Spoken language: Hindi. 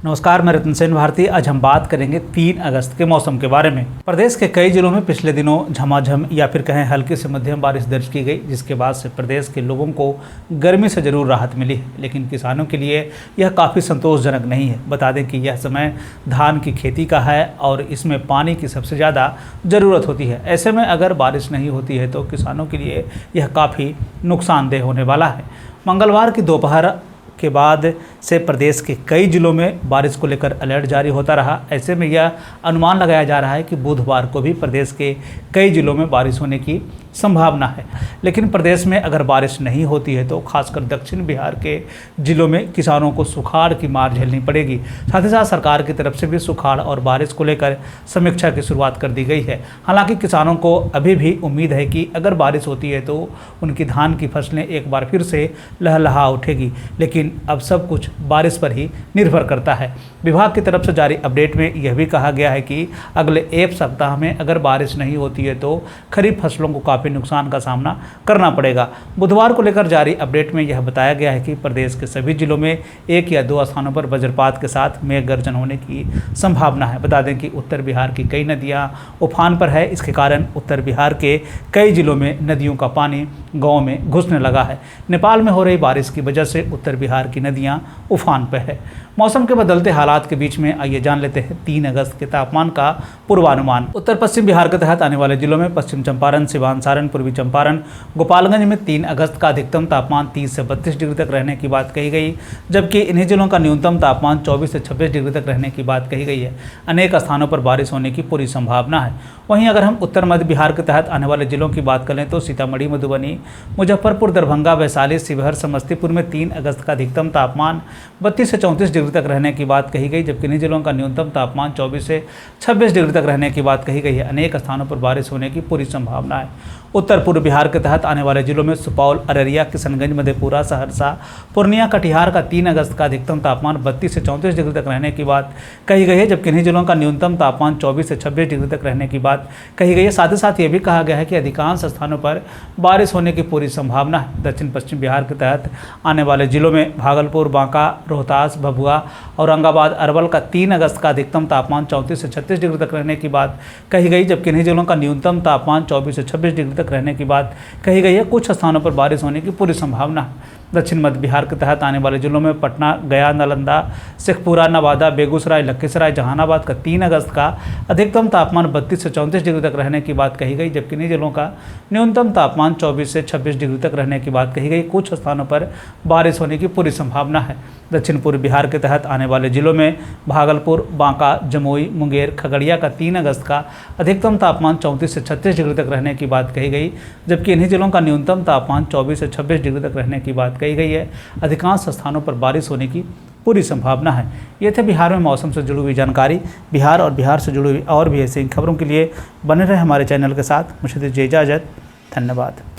नमस्कार, मैं रतन सेन भारती। आज हम बात करेंगे 3 अगस्त के मौसम के बारे में। प्रदेश के कई जिलों में पिछले दिनों झमाझम या फिर कहें हल्की से मध्यम बारिश दर्ज की गई, जिसके बाद से प्रदेश के लोगों को गर्मी से जरूर राहत मिली है, लेकिन किसानों के लिए यह काफ़ी संतोषजनक नहीं है। बता दें कि यह समय धान की खेती का है और इसमें पानी की सबसे ज़्यादा ज़रूरत होती है। ऐसे में अगर बारिश नहीं होती है तो किसानों के लिए यह काफ़ी नुकसानदेह होने वाला है। मंगलवार की दोपहर के बाद से प्रदेश के कई जिलों में बारिश को लेकर अलर्ट जारी होता रहा। ऐसे में यह अनुमान लगाया जा रहा है कि बुधवार को भी प्रदेश के कई जिलों में बारिश होने की संभावना है। लेकिन प्रदेश में अगर बारिश नहीं होती है तो खासकर दक्षिण बिहार के जिलों में किसानों को सुखाड़ की मार झेलनी पड़ेगी। साथ ही साथ सरकार की तरफ से भी सुखाड़ और बारिश को लेकर समीक्षा की शुरुआत कर दी गई है। हालांकि किसानों को अभी भी उम्मीद है कि अगर बारिश होती है तो उनकी धान की फसलें एक बार फिर से लहलहा उठेगी, लेकिन अब सब कुछ बारिश पर ही निर्भर करता है। विभाग की तरफ से जारी अपडेट में यह भी कहा गया है कि अगले एक सप्ताह में अगर बारिश नहीं होती है तो खरीफ फसलों को काफ़ी नुकसान का सामना करना पड़ेगा। बुधवार को लेकर जारी अपडेट में यह बताया गया है कि प्रदेश के सभी जिलों में 1 या 2 स्थानों पर वज्रपात के साथ मेघ गर्जन होने की संभावना है। बता दें कि उत्तर बिहार की कई नदियां उफान पर है। इसके कारण उत्तर बिहार के कई जिलों में नदियों का पानी गाँव में घुसने लगा है। नेपाल में हो रही बारिश की वजह से उत्तर बिहार की नदियां उफान पर है। मौसम के बदलते हालात के बीच में आइए जान लेते हैं 3 अगस्त के तापमान का पूर्वानुमान। उत्तर पश्चिम बिहार के तहत आने वाले जिलों में पश्चिम चंपारण, सिवान, सारण, पूर्वी चंपारण, गोपालगंज में 3 अगस्त का अधिकतम तापमान 30 से 32 डिग्री तक रहने की बात कही गई, जबकि इन्हीं जिलों का न्यूनतम तापमान 24 से 26 डिग्री तक रहने की बात कही गई है। अनेक स्थानों पर बारिश होने की पूरी संभावना है। वहीं अगर हम उत्तर मध्य बिहार के तहत आने वाले जिलों की बात करें तो सीतामढ़ी, मधुबनी, मुजफ्फरपुर, दरभंगा, वैशाली, शिवहर, समस्तीपुर में 3 अगस्त का अधिकतम तापमान 32 से 34 डिग्री तक रहने की बात कही गई, जबकि इन्हीं जिलों का न्यूनतम तापमान 24 से 26 डिग्री तक रहने की बात कही गई है। अनेक स्थानों पर बारिश होने की पूरी संभावना है। उत्तर पूर्व बिहार के तहत आने वाले जिलों में सुपौल, अररिया, किशनगंज, मधेपुरा, सहरसा, पूर्णिया, कटिहार का 3 अगस्त का अधिकतम तापमान 32 से 34 डिग्री तक रहने की बात कही गई है, जबकि इन्हीं जिलों का न्यूनतम तापमान 24 से 26 डिग्री तक रहने की बात कही गई है। साथ ही साथ ये भी कहा गया है कि अधिकांश स्थानों पर बारिश होने की पूरी संभावना है। दक्षिण पश्चिम बिहार के तहत आने वाले जिलों में भागलपुर, बांका, रोहतास, भभुआ, औरंगाबाद, अरवल का 3 अगस्त का अधिकतम तापमान 34 से 36 डिग्री तक रहने की बात कही गई, जबकि इन्हीं जिलों का न्यूनतम तापमान 24 से 26 डिग्री तक रहने की बात कही गई है। कुछ स्थानों पर बारिश होने की पूरी संभावना है। दक्षिण मध्य बिहार के तहत आने वाले जिलों में पटना, गया, नालंदा, शेखपुरा, नवादा, बेगूसराय, लखीसराय, जहानाबाद का 3 अगस्त का अधिकतम तापमान 32 से 34 डिग्री तक रहने की बात कही गई, जबकि इन्हीं जिलों का न्यूनतम तापमान 24 से 26 डिग्री तक रहने की बात कही गई। कुछ स्थानों पर बारिश होने की पूरी संभावना है। दक्षिण पूर्व बिहार के तहत आने वाले जिलों में भागलपुर, बांका, जमुई, मुंगेर, खगड़िया का 3 अगस्त का अधिकतम तापमान 34 से 36 डिग्री तक रहने की बात कही गई, जबकि इन्हीं जिलों का न्यूनतम तापमान 24 से 26 डिग्री तक रहने की बात कही गई है। अधिकांश स्थानों पर बारिश होने की पूरी संभावना है। ये थे बिहार में मौसम से जुड़ी हुई जानकारी। बिहार और बिहार से जुड़ी हुई और भी ऐसी खबरों के लिए बने रहे हमारे चैनल के साथ। मुझे दीजिए इजाज़त। धन्यवाद।